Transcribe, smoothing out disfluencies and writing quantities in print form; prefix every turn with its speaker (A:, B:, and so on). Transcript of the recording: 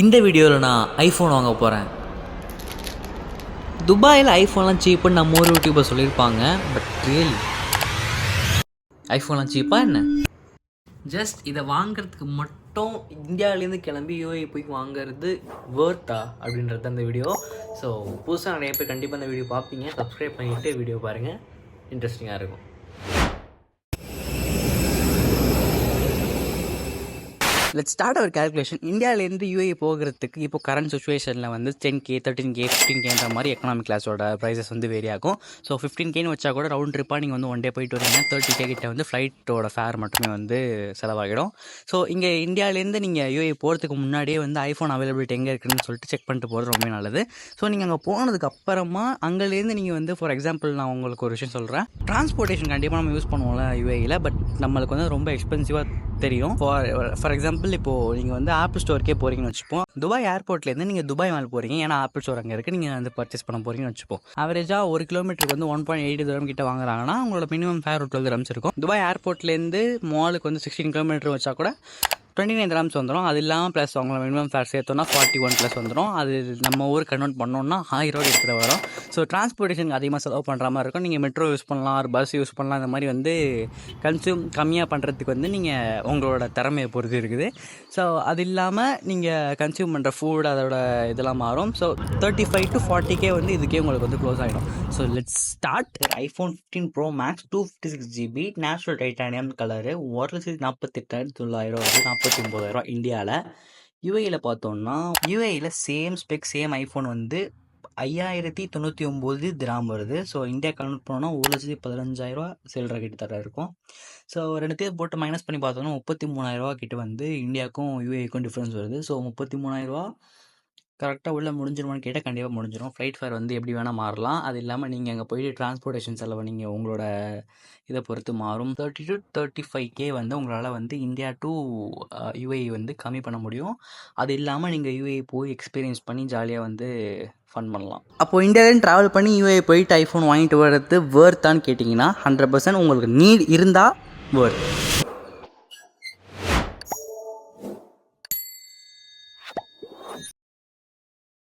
A: இந்த வீடியோவில் நான் ஐஃபோன் வாங்க போகிறேன். துபாயில் ஐஃபோன்லாம் சீப்புன்னு நம்ம ஊர் யூடியூபர் சொல்லியிருப்பாங்க. பட் ரியலி ஐஃபோன்லாம் சீப்பாக என்ன? ஜஸ்ட் இதை வாங்கிறதுக்கு மட்டும் இந்தியாவிலேருந்து கிளம்பி யூஏ போய் வாங்குறது வேர்த்தா அப்படின்றது அந்த வீடியோ. ஸோ புதுசாக நிறைய பேர் கண்டிப்பாக அந்த வீடியோ பார்ப்பீங்க. சப்ஸ்கிரைப் பண்ணிவிட்டு வீடியோ பாருங்கள், இன்ட்ரெஸ்டிங்காக இருக்கும். Let's start our calculation. இந்தியாவிலேருந்து யூஏ போகிறதுக்கு இப்போ கரண்ட் சுச்சுவேஷனில் வந்து 10K 13K 15Kன்ற மாதிரி எக்கனாமிக் கிளாஸோட ப்ரைஸஸ் வந்து வேரி ஆகும். ஸோ 15Kன்னு வச்சா கூட ரவுண்ட் ட்ரிப்பாக நீங்கள் வந்து ஒன் டே போயிட்டு வரீங்கன்னா 30K கிட்ட வந்து ஃப்ளைட்டோட ஃபேர் மட்டுமே வந்து செலவாகிடும். ஸோ இங்கே இந்தியாவிலேருந்து நீங்கள் யூஏ போகிறதுக்கு முன்னாடியே வந்து ஐஃபோன் அவைலபிலிட்டி எங்கே இருக்குதுன்னு சொல்லிட்டு செக் பண்ணிட்டு போகிறது ரொம்ப நல்லது. ஸோ நீங்கள் அங்கே போனதுக்கு அப்புறமா அங்கேருந்து நீங்கள் வந்து ஃபார் எக்ஸாம்பிள் நான் உங்களுக்கு ஒரு விஷயம் சொல்கிறேன். டிரான்ஸ்போர்ட்டேஷன் கண்டிப்பாக நம்ம யூஸ் பண்ணுவோம்ல யூஏயில், பட் நம்மளுக்கு வந்து ரொம்ப எக்ஸ்பென்சிவாக தெரியும். ஃபார் எக்ஸாம்பிள் இப்போது நீங்கள் வந்து ஆப்பிள் ஸ்டோருக்கே போகிறீங்கன்னு வச்சுப்போம். துபாய் ஏர்போர்ட்லேருந்து நீங்கள் துபாய் மால் போகிறீங்க, ஏன்னா ஆப்பிள் ஸ்டோர் அங்கே இருக்குது, நீங்கள் வந்து பர்ச்சேஸ் பண்ண போகிறீங்கன்னு வச்சுப்போம். ஆவரேஜாக ஒரு கிலோமீட்டருக்கு வந்து 1.8 தூரம் கிட்ட வாங்குறாங்கன்னா உங்களோட மினிமம் ஃபேர் 12 dirhams இருக்கும். துபாய் ஏர்போர்ட்லேருந்து மாலுக்கு வந்து 16 கிலோமீட்டர் வச்சா கூட 29 dirhams வந்துடும். அது இல்லாமல் ப்ளஸ் அவங்கள மினிமம் ஃபேர் சேர்த்தோன்னா 41+ வந்துடும். அது நம்ம ஊர் கன்வெர்ட் பண்ணோன்னா 1000 ரூபா எடுத்துகிட்டு வரும். ஸோ டிரான்ஸ்போர்ட்டேஷனுக்கு அதிகமாக செலவு பண்ணுற மாதிரி இருக்கும். நீங்கள் மெட்ரோ யூஸ் பண்ணலாம், ஒரு பஸ் யூஸ் பண்ணலாம். இந்த மாதிரி வந்து கன்சியூம் கம்மியாக பண்ணுறதுக்கு வந்து நீங்கள் உங்களோட திறமையை பொறுத்து இருக்குது. ஸோ அது இல்லாமல் நீங்கள் கன்சியூம் பண்ணுற ஃபுட் அதோட இதெல்லாம் மாறும். ஸோ 35 to 40K வந்து இதுக்கே உங்களுக்கு வந்து க்ளோஸ் ஆகிடும். So let's start. IPhone 15 Pro Max 256GB natural titanium colour 1,48,900 வருது, 49,000 இந்தியாவில். யூஏயில் பார்த்தோம்னா யூஏயில் சேம் ஸ்பெக் சேம் ஐஃபோன் வந்து 5,099 திராம் வருது. ஸோ இந்தியா கன்வெர்ட் பண்ணோன்னா 1,15,000 சில்லற கிட்ட இருக்கும். ஸோ ரெண்டுத்தையும் போட்டு மைனஸ் பண்ணி பார்த்தோம்னா 33,000 கிட்ட வந்து இந்தியாவுக்கும் யூஏக்கும் டிஃப்ரென்ஸ் வருது. ஸோ 33,000 கரெக்டாக உள்ளே முடிஞ்சிருமான்னு கேட்டால் கண்டிப்பாக முடிஞ்சிடும். ஃப்ளைட் ஃபேர் வந்து எப்படி வேணால் மாறலாம். அது இல்லாமல் நீங்கள் அங்கே போயிட்டு டிரான்ஸ்போர்ட்டேஷன் செலவு நீங்கள் உங்களோட இதை பொறுத்து மாறும். 30 to 35K வந்து உங்களால் வந்து இந்தியா டு யூஏ வந்து கம்மி பண்ண முடியும். அது இல்லாமல் நீங்கள் யூஏ போய் எக்ஸ்பீரியன்ஸ் பண்ணி ஜாலியாக வந்து ஃபன் பண்ணலாம். அப்போது இந்தியாவிலேருந்து ட்ராவல் பண்ணி யூஏ போயிட்டு ஐஃபோன் வாங்கிட்டு வர்றது வேர்த்தான்னு கேட்டிங்கன்னா 100% உங்களுக்கு நீட் இருந்தால் வேர்த்.